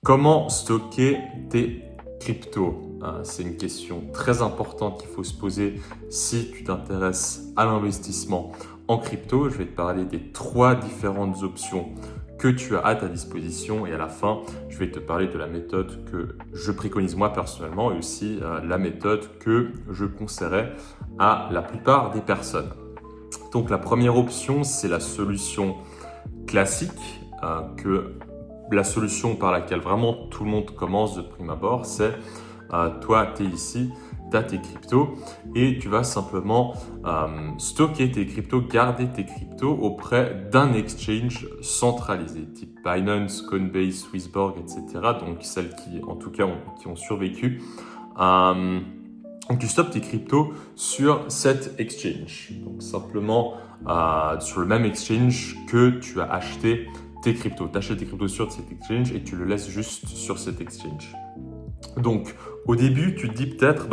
Comment stocker tes cryptos? C'est une question très importante qu'il faut se poser si tu t'intéresses à l'investissement en crypto. Je vais te parler des 3 différentes options que tu as à ta disposition et à la fin, je vais te parler de la méthode que je préconise moi personnellement et aussi la méthode que je conseillerais à la plupart des personnes. Donc la première option, c'est la solution classique la solution par laquelle vraiment tout le monde commence de prime abord, c'est toi, tu es ici, tu as tes cryptos et tu vas simplement stocker tes cryptos, garder tes cryptos auprès d'un exchange centralisé, type Binance, Coinbase, Swissborg, etc. Donc celles qui, en tout cas, qui ont survécu. Donc tu stockes tes cryptos sur cet exchange. Donc simplement sur le même exchange que tu as acheté tes cryptos. Tu achètes tes cryptos sur cet exchange et tu le laisses juste sur cet exchange. Donc au début, tu te dis peut-être,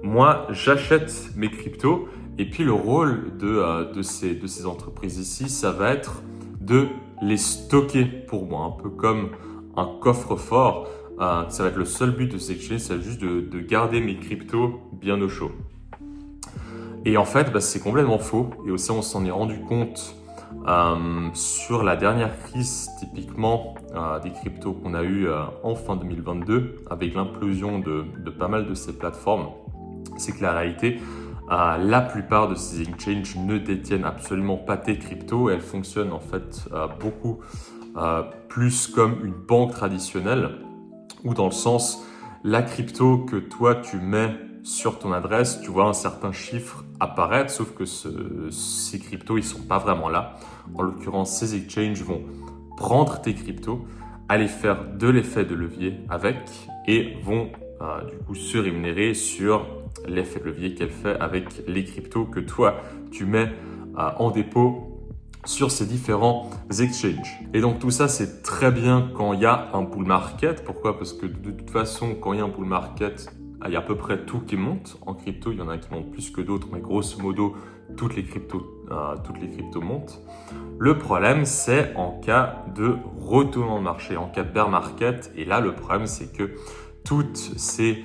moi j'achète mes cryptos et puis le rôle de ces entreprises ici, ça va être de les stocker pour moi, un peu comme un coffre-fort. Ça va être le seul but de ces exchanges, c'est juste de garder mes cryptos bien au chaud. Et en fait, c'est complètement faux. Et aussi, on s'en est rendu compte sur la dernière crise, typiquement des cryptos qu'on a eu en fin 2022, avec l'implosion de pas mal de ces plateformes. C'est que la réalité, la plupart de ces exchanges ne détiennent absolument pas tes cryptos. Elles fonctionnent en fait beaucoup plus comme une banque traditionnelle, ou dans le sens, la crypto que toi tu mets sur ton adresse, tu vois un certain chiffre apparaître, sauf que ces cryptos, ils sont pas vraiment là. En l'occurrence, ces exchanges vont prendre tes cryptos, aller faire de l'effet de levier avec et vont du coup se rémunérer sur l'effet de levier qu'elle fait avec les cryptos que toi tu mets en dépôt sur ces différents exchanges. Et donc tout ça, c'est très bien quand il y a un bull market. Pourquoi? Parce que de toute façon, quand il y a un bull market, il y a à peu près tout qui monte. En crypto, il y en a qui montent plus que d'autres, mais grosso modo, toutes les cryptos montent. Le problème, c'est en cas de retournement de marché, en cas de bear market. Et là, le problème, c'est que toutes ces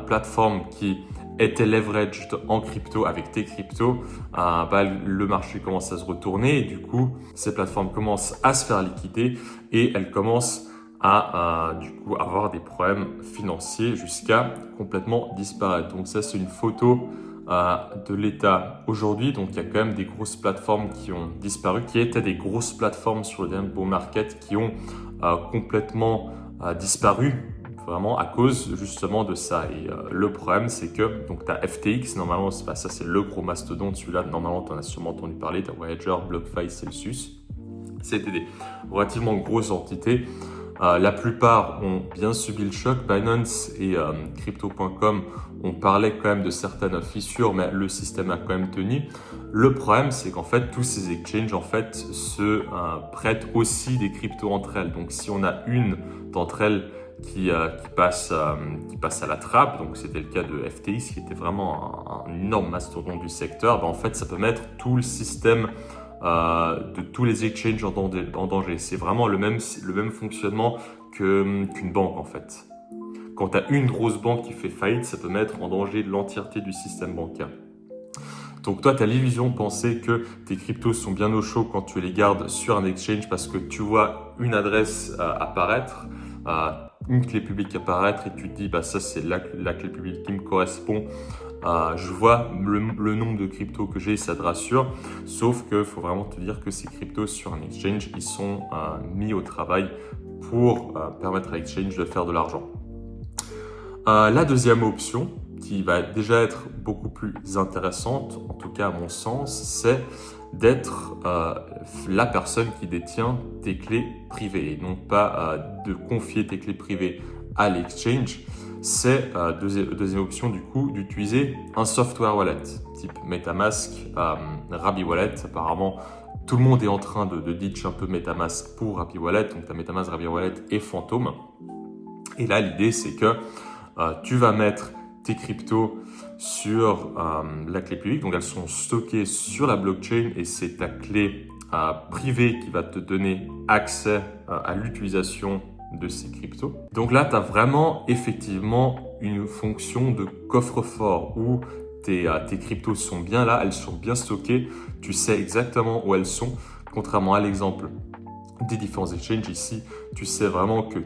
plateformes qui étaient leveraged en crypto avec tes cryptos, le marché commence à se retourner et du coup, ces plateformes commencent à se faire liquider et elles commencent à du coup avoir des problèmes financiers jusqu'à complètement disparaître. Donc ça, c'est une photo de l'état aujourd'hui. Donc il y a quand même des grosses plateformes qui ont disparu, qui étaient des grosses plateformes sur le dernier bull market qui ont complètement disparu, vraiment à cause justement de ça. Et le problème, c'est que donc tu as FTX, normalement, ça c'est le gros mastodonte, celui-là, normalement, tu en as sûrement entendu parler, tu as Voyager, BlockFi, Celsius. C'était des relativement grosses entités. La plupart ont bien subi le choc. Binance et Crypto.com, on parlait quand même de certaines fissures, mais le système a quand même tenu. Le problème, c'est qu'en fait, tous ces exchanges en fait, se prêtent aussi des cryptos entre elles. Donc, si on a une d'entre elles qui passe à la trappe, donc c'était le cas de FTX, qui était vraiment un énorme mastodonte du secteur, en fait, ça peut mettre tout le système de tous les exchanges en danger. C'est vraiment le même fonctionnement qu'une banque en fait. Quand tu as une grosse banque qui fait faillite, ça peut mettre en danger l'entièreté du système bancaire. Donc toi, tu as l'illusion de penser que tes cryptos sont bien au chaud quand tu les gardes sur un exchange parce que tu vois une adresse apparaître, une clé publique apparaître et tu te dis ça c'est la clé publique qui me correspond. Je vois le nombre de cryptos que j'ai, ça te rassure. Sauf qu'il faut vraiment te dire que ces cryptos sur un exchange, ils sont mis au travail pour permettre à l'exchange de faire de l'argent. La deuxième option, qui va déjà être beaucoup plus intéressante, en tout cas à mon sens, c'est d'être la personne qui détient tes clés privées et non pas de confier tes clés privées à l'exchange. C'est deuxième option du coup d'utiliser un software wallet type MetaMask, Rabby Wallet. Apparemment, tout le monde est en train de ditch un peu MetaMask pour Rabby Wallet. Donc, tu as MetaMask, Rabby Wallet et Phantom. Et là, l'idée, c'est que tu vas mettre tes cryptos sur la clé publique. Donc, elles sont stockées sur la blockchain et c'est ta clé privée qui va te donner accès à l'utilisation de ces cryptos. Donc là, tu as vraiment effectivement une fonction de coffre-fort où tes cryptos sont bien là, elles sont bien stockées, tu sais exactement où elles sont, contrairement à l'exemple des différents exchanges ici, tu sais vraiment que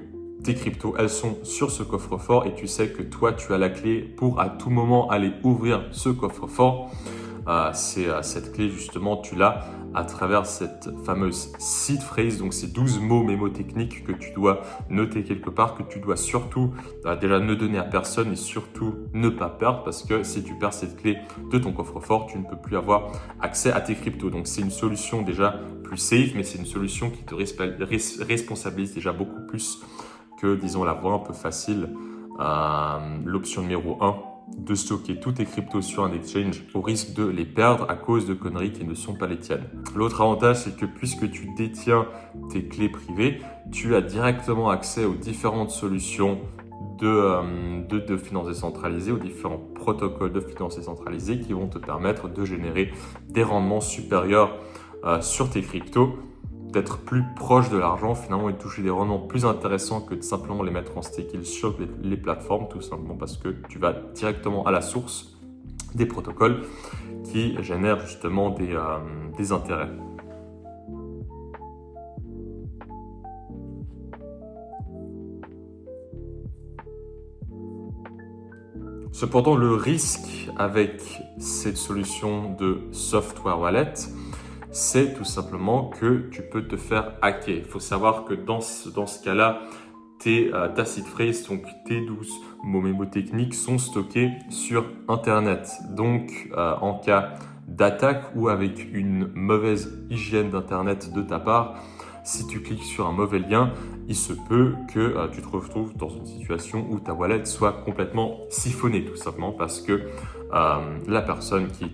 tes cryptos, elles sont sur ce coffre-fort et tu sais que toi, tu as la clé pour à tout moment aller ouvrir ce coffre-fort. Cette clé, justement, tu l'as à travers cette fameuse seed phrase, donc ces 12 mots mémotechniques que tu dois noter quelque part, que tu dois surtout déjà ne donner à personne et surtout ne pas perdre, parce que si tu perds cette clé de ton coffre-fort, tu ne peux plus avoir accès à tes cryptos. Donc c'est une solution déjà plus safe, mais c'est une solution qui te responsabilise déjà beaucoup plus que, disons, la voie un peu facile, l'option numéro 1, de stocker tous tes cryptos sur un exchange au risque de les perdre à cause de conneries qui ne sont pas les tiennes. L'autre avantage, c'est que puisque tu détiens tes clés privées, tu as directement accès aux différentes solutions de finances décentralisées, aux différents protocoles de finances décentralisées qui vont te permettre de générer des rendements supérieurs sur tes cryptos, d'être plus proche de l'argent finalement et de toucher des rendements plus intéressants que de simplement les mettre en staking sur les plateformes, tout simplement parce que tu vas directement à la source des protocoles qui génèrent justement des intérêts. Cependant, le risque avec cette solution de software wallet, c'est tout simplement que tu peux te faire hacker. Il faut savoir que dans ce cas-là, ta seed phrase, donc tes 12 mots mémotechniques sont stockés sur Internet. Donc, en cas d'attaque ou avec une mauvaise hygiène d'Internet de ta part, si tu cliques sur un mauvais lien, il se peut que tu te retrouves dans une situation où ta wallet soit complètement siphonnée, tout simplement parce que la personne qui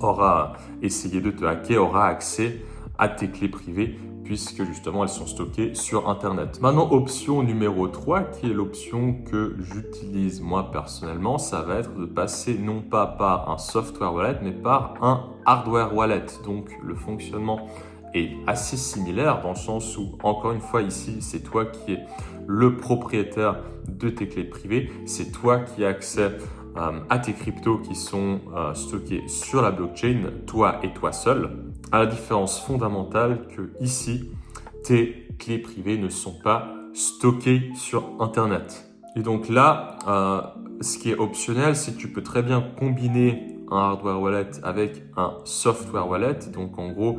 aura essayé de te hacker aura accès à tes clés privées puisque justement elles sont stockées sur Internet. Maintenant, option numéro 3, qui est l'option que j'utilise moi personnellement, ça va être de passer non pas par un software wallet, mais par un hardware wallet. Donc le fonctionnement est assez similaire dans le sens où, encore une fois ici, c'est toi qui es le propriétaire de tes clés privées, c'est toi qui as accès à tes cryptos qui sont stockés sur la blockchain, toi et toi seul, à la différence fondamentale que ici, tes clés privées ne sont pas stockées sur Internet. Et donc là, ce qui est optionnel, c'est que tu peux très bien combiner un hardware wallet avec un software wallet. Donc en gros,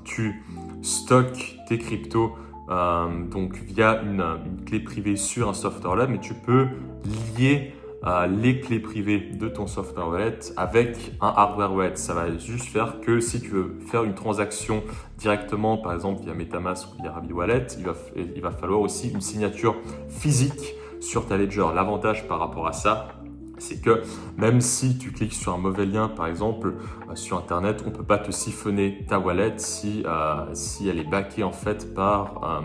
tu stockes tes cryptos donc via une clé privée sur un software wallet, mais tu peux lier les clés privées de ton software wallet avec un hardware wallet. Ça va juste faire que si tu veux faire une transaction directement, par exemple via MetaMask ou via Rabbit Wallet, il va falloir aussi une signature physique sur ta ledger. L'avantage par rapport à ça, c'est que même si tu cliques sur un mauvais lien, par exemple, sur Internet, on ne peut pas te siphonner ta wallet si elle est backée en fait par un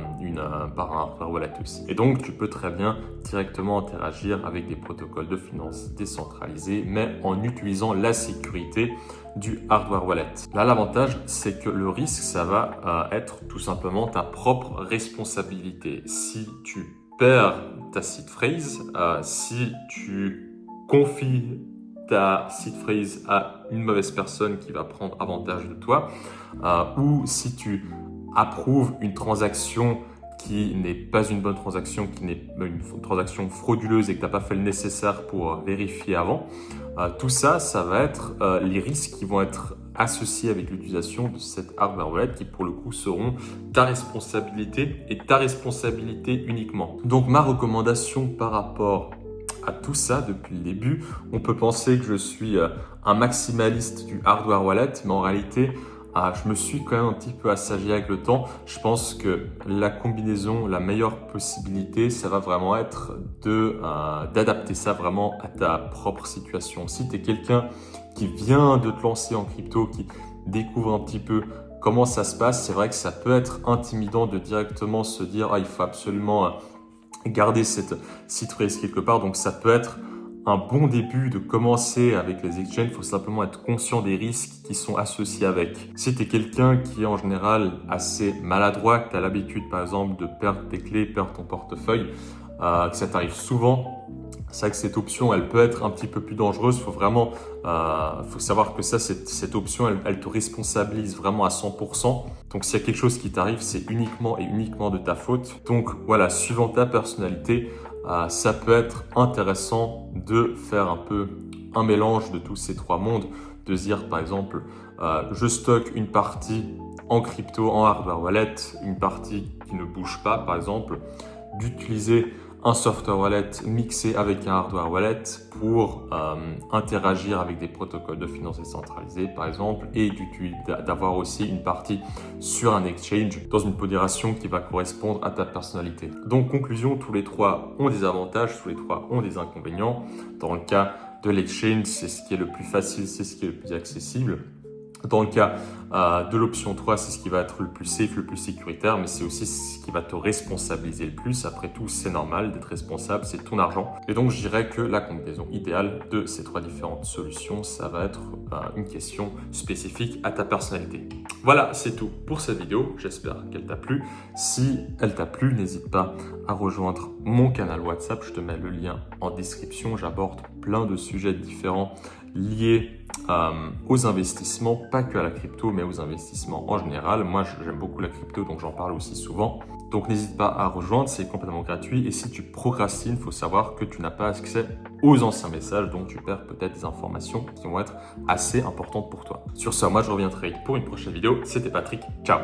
hardware wallet aussi. Et donc, tu peux très bien directement interagir avec des protocoles de finances décentralisés, mais en utilisant la sécurité du hardware wallet. Là, l'avantage, c'est que le risque, ça va être tout simplement ta propre responsabilité. Si tu perds ta seed phrase, si tu confie ta seed phrase à une mauvaise personne qui va prendre avantage de toi, ou si tu approuves une transaction qui n'est pas une bonne transaction, qui n'est une transaction frauduleuse et que tu n'as pas fait le nécessaire pour vérifier avant, tout ça, ça va être les risques qui vont être associés avec l'utilisation de cette hardware wallet qui pour le coup seront ta responsabilité et ta responsabilité uniquement. Donc ma recommandation par rapport à tout ça depuis le début, on peut penser que je suis un maximaliste du hardware wallet, mais en réalité, je me suis quand même un petit peu assagi avec le temps. Je pense que la combinaison, la meilleure possibilité, ça va vraiment être d'adapter ça vraiment à ta propre situation. Si tu es quelqu'un qui vient de te lancer en crypto, qui découvre un petit peu comment ça se passe, c'est vrai que ça peut être intimidant de directement se dire il faut absolument garder cette seed phrase quelque part. Donc ça peut être un bon début de commencer avec les exchanges, il faut simplement être conscient des risques qui sont associés avec. Si tu es quelqu'un qui est en général assez maladroit, que tu as l'habitude par exemple de perdre tes clés, perdre ton portefeuille, que ça t'arrive souvent, c'est vrai que cette option, elle peut être un petit peu plus dangereuse. Il faut vraiment faut savoir que cette option, elle te responsabilise vraiment à 100%. Donc, s'il y a quelque chose qui t'arrive, c'est uniquement et uniquement de ta faute. Donc, voilà, suivant ta personnalité, ça peut être intéressant de faire un peu un mélange de tous ces trois mondes. De se dire, par exemple, je stocke une partie en crypto, en hardware wallet, une partie qui ne bouge pas, par exemple, d'utiliser un software wallet mixé avec un hardware wallet pour interagir avec des protocoles de finance décentralisés par exemple, et d'avoir aussi une partie sur un exchange dans une modération qui va correspondre à ta personnalité. Donc conclusion, tous les trois ont des avantages, tous les trois ont des inconvénients. Dans le cas de l'exchange, c'est ce qui est le plus facile, c'est ce qui est le plus accessible. Dans le cas de l'option 3, c'est ce qui va être le plus safe, le plus sécuritaire, mais c'est aussi ce qui va te responsabiliser le plus. Après tout, c'est normal d'être responsable, c'est ton argent. Et donc, je dirais que la combinaison idéale de ces trois différentes solutions, ça va être une question spécifique à ta personnalité. Voilà, c'est tout pour cette vidéo. J'espère qu'elle t'a plu. Si elle t'a plu, n'hésite pas à rejoindre mon canal WhatsApp. Je te mets le lien en description. J'aborde plein de sujets différents liés aux investissements, pas que à la crypto, mais aux investissements en général. Moi, j'aime beaucoup la crypto, donc j'en parle aussi souvent. Donc, n'hésite pas à rejoindre, c'est complètement gratuit. Et si tu procrastines, il faut savoir que tu n'as pas accès aux anciens messages, donc tu perds peut-être des informations qui vont être assez importantes pour toi. Sur ce, moi, je reviens très vite pour une prochaine vidéo. C'était Patrick, ciao!